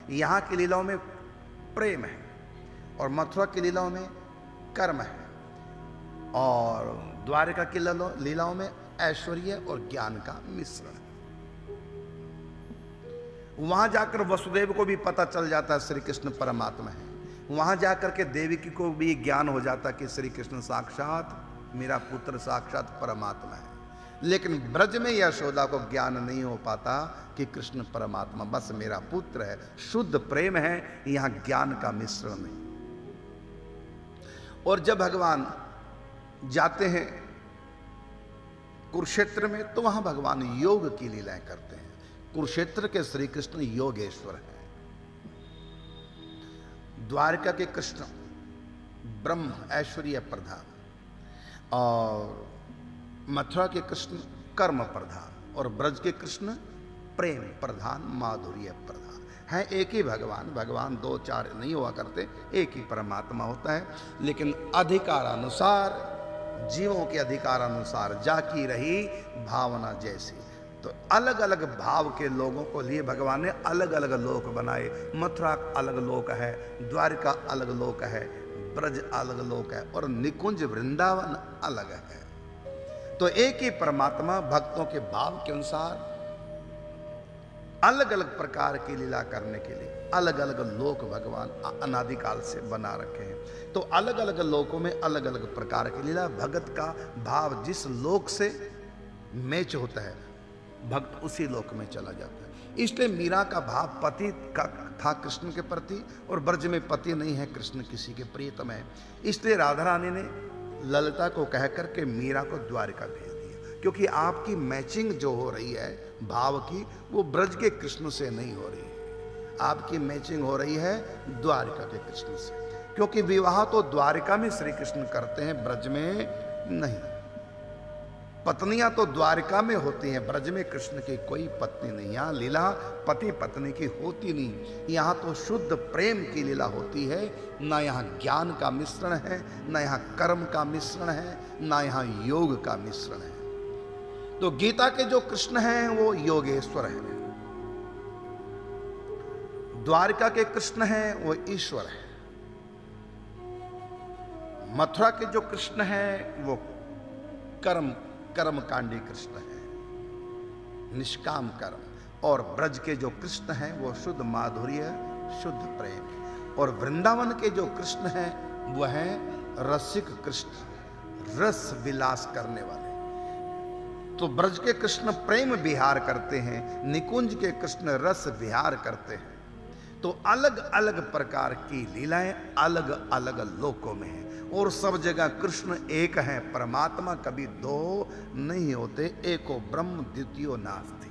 यहाँ की लीलाओं में प्रेम है और मथुरा की लीलाओं में कर्म है और द्वारिका की लीलाओं में ऐश्वर्य और ज्ञान का मिश्रण है। वहां जाकर वसुदेव को भी पता चल जाता है श्री कृष्ण परमात्मा है। वहां जाकर के देवकी को भी ज्ञान हो जाता कि श्री कृष्ण साक्षात मेरा पुत्र साक्षात परमात्मा है। लेकिन ब्रज में यशोदा को ज्ञान नहीं हो पाता कि कृष्ण परमात्मा बस मेरा पुत्र है, शुद्ध प्रेम है, यहां ज्ञान का मिश्रण नहीं। और जब भगवान जाते हैं कुरुक्षेत्र में तो वहां भगवान योग की लीलाएं करते हैं। कुरुक्षेत्र के श्री कृष्ण योगेश्वर हैं। द्वारका के कृष्ण ब्रह्म ऐश्वर्य प्रधान और मथुरा के कृष्ण कर्म प्रधान और ब्रज के कृष्ण प्रेम प्रधान माधुर्य प्रधान हैं। एक ही भगवान, भगवान दो चार नहीं हुआ करते, एक ही परमात्मा होता है। लेकिन अधिकारानुसार, जीवों के अधिकारानुसार जाकी रही भावना जैसी। तो अलग अलग भाव के लोगों को लिए भगवान ने अलग अलग लोक बनाए। मथुरा अलग लोक है, द्वारिका अलग लोक है, ब्रज अलग लोक है और निकुंज वृंदावन अलग है। तो एक ही परमात्मा भक्तों के भाव के अनुसार अलग अलग प्रकार की लीला करने के लिए अलग अलग लोक भगवान अनादिकाल से बना रखे हैं। तो अलग अलग लोकों में अलग अलग प्रकार की लीला, भगत का भाव जिस लोक से मैच होता है भक्त उसी लोक में चला जाता है। इसलिए मीरा का भाव पति का था कृष्ण के प्रति और ब्रज में पति नहीं है, कृष्ण किसी के प्रियतम है। इसलिए राधा रानी ने ललिता को कह करके मीरा को द्वारिका भेज दिया, क्योंकि आपकी मैचिंग जो हो रही है भाव की वो ब्रज के कृष्ण से नहीं हो रही है, आपकी मैचिंग हो रही है द्वारिका के कृष्ण से। क्योंकि विवाह तो द्वारिका में श्री कृष्ण करते हैं, ब्रज में नहीं। पत्नियां तो द्वारिका में होती हैं, ब्रज में कृष्ण की कोई पत्नी नहीं। यहाँ लीला पति पत्नी की होती नहीं, यहाँ तो शुद्ध प्रेम की लीला होती है। ना यहाँ ज्ञान का मिश्रण है, ना यहाँ कर्म का मिश्रण है, ना यहाँ योग का मिश्रण है। तो गीता के जो कृष्ण हैं वो योगेश्वर हैं, द्वारिका के कृष्ण हैं वो ईश्वर है, मथुरा के जो कृष्ण हैं वो कर्मकांडी कृष्ण है, निष्काम कर्म, और ब्रज के जो कृष्ण हैं वो शुद्ध माधुर्य शुद्ध प्रेम, और वृंदावन के जो कृष्ण हैं वो हैं रसिक कृष्ण, रस विलास करने वाले। तो ब्रज के कृष्ण प्रेम विहार करते हैं, निकुंज के कृष्ण रस विहार करते हैं। तो अलग अलग प्रकार की लीलाएं अलग अलग लोकों में हैं और सब जगह कृष्ण एक है, परमात्मा कभी दो नहीं होते, एको ब्रह्म द्वितीयो नास्ति।